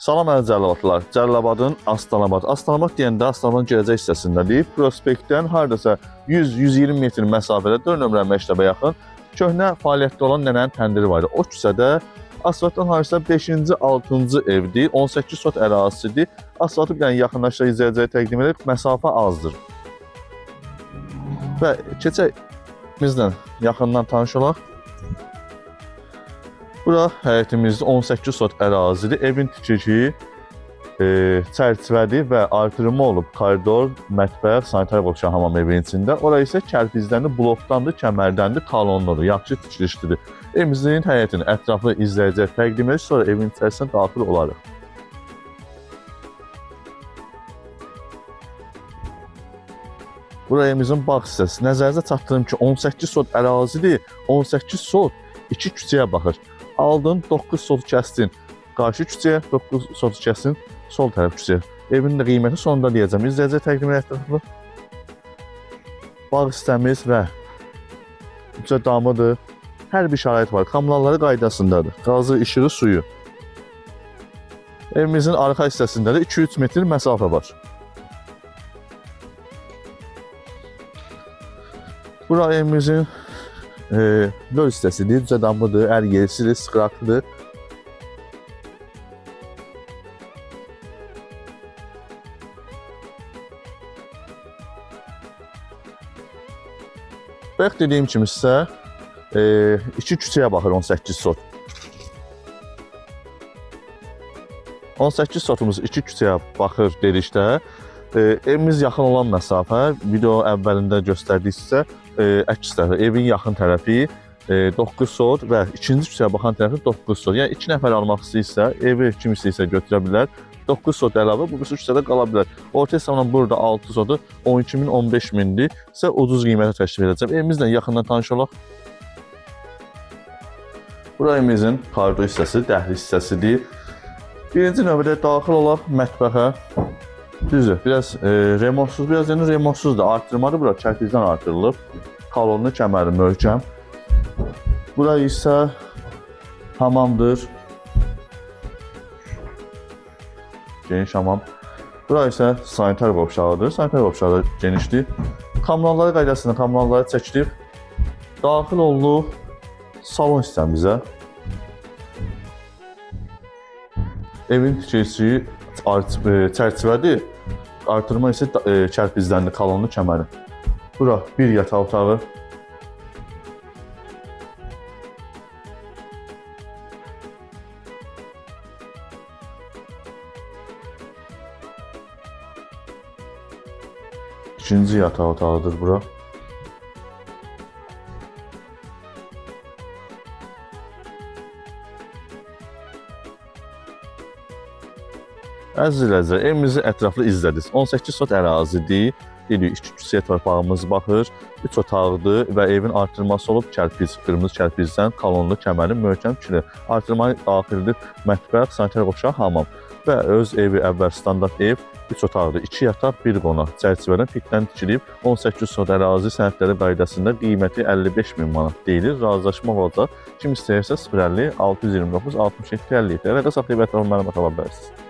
Salam əziz Cəlilabadlılar. Cəlilabadın Aslanabad deyəndə Aslanabadın gələcək hissəsindədir. Prospektdən hardasa 100-120 metr məsafədə 4 nömrə məktəbə yaxın köhnə fəaliyyətdə olan nənənin təndiri var. O küçədə asfaltdan hardasa 5-ci, 6-cı evdir, 18 sot ərazisidir. Asfaltı bir yaxınlaşdırıb izləyicilərə təqdim edib, məsafə azdır. Və keçək yaxından tanış olaq. Bura həyətimizdə 18 sot ərazidir. Evin tikişi çərçivədir və artırma olub. Koridor, mətbəx, sanitar boşa hamam evin içində. Orası isə kərpizdən, blokdandır, kəmərdəndir, kalonludur, yaxşı tikilişlidir. Evimizin həyətini ətraflı izləyicilərə təqdim edib, sonra evin içərisinə daxil olarıq. Bura evimizin bağ hissəsi. Nəzərinizə çatdırım ki, 18 sot ərazidir. 18 sot 2 küçəyə baxır. Aldın, 9 sotu kəsdin qarşı küçəyə, 9 sotu kəsdin sol tərəf küçəyə. Evin də qiyməti sonunda deyəcəm. İzləyicə təqdim edək. Bağ hissəmiz və küçə damıdır. Hər bir şərait var. Kommunalları qaydasındadır. Qazı, işığı, suyu. Evimizin arxa hissəsində də 2-3 metr məsafə var. Bura evimizin döl hissəsidir, düzə damıdır, ər yerisidir, sıxıraqlıdır. Bayaq dediyim kimi isə 2 küçəyə baxır 18 sot. 18 sotumuz 2 küçəyə baxır dedikdə, evimiz yaxın olan məsafə, video əvvəlində göstərdiksə, əks tərəfi, evin yaxın tərəfi 9 sot və ikinci küçəyə baxan tərəfi 9 sot. Yəni 2 nəfər almaq istəyirsə, evi kim istəyirsə götürə bilər. 9 sot əlavə bu küçədə qala bilər. Orta hesabla burada 6 sotu 12.000, 15.000-dir. Sizə ucuz qiymətə təklif edəcəm. Evimizlə yaxından tanış olaq. Bura evimizin koridor hissəsi, dəhliz hissəsidir. Birinci növbədə daxil olaq mətbəxə. Düzdür, biraz remontsuz, biraz yəni remontsuzdur. Artırmadır, bura kərpizdən artırılıb. Kalonlu kəməri möhkəm. Bura isə hamamdır. Geniş hamam. Bura isə sanitar qovşağıdır. Sanitar qovşağı genişdir. Kommunalları qaydasında kommunalları çəkilib. Daxil olunub salon hissəmizə. Evin tikilisi çərçivədir. Artırma isə kərpizdəndir, kalonlu kəməri. Bura bir yataq otağı. İkinci yataq otağıdır bura. Əziz izləyicilər, evimizi ətraflı izlədiniz. 18 sot ərazidir. 2 küçəyə torpağımız baxır. 3 otaqdır və evin artırması olub kərpiz, qırmızı kərpizdən kalonlu kəməri möhkəm tikili. Artırma daxildir mətbəx, sanitar qovşaq, hamam. Və öz evi əvvəl standart ev 3 otaqdır. 2 yataq, 1 qonaq. Çərçivədən pitdən tikilib 18 sot ərazi sənədləri qaydasında qiyməti 55.000 manat deyilir. Razılaşma olacaq. Kim istəyirsə 050 629 67 50 rəqə saxlayıb ətraflı məlumat ala bilərsiniz.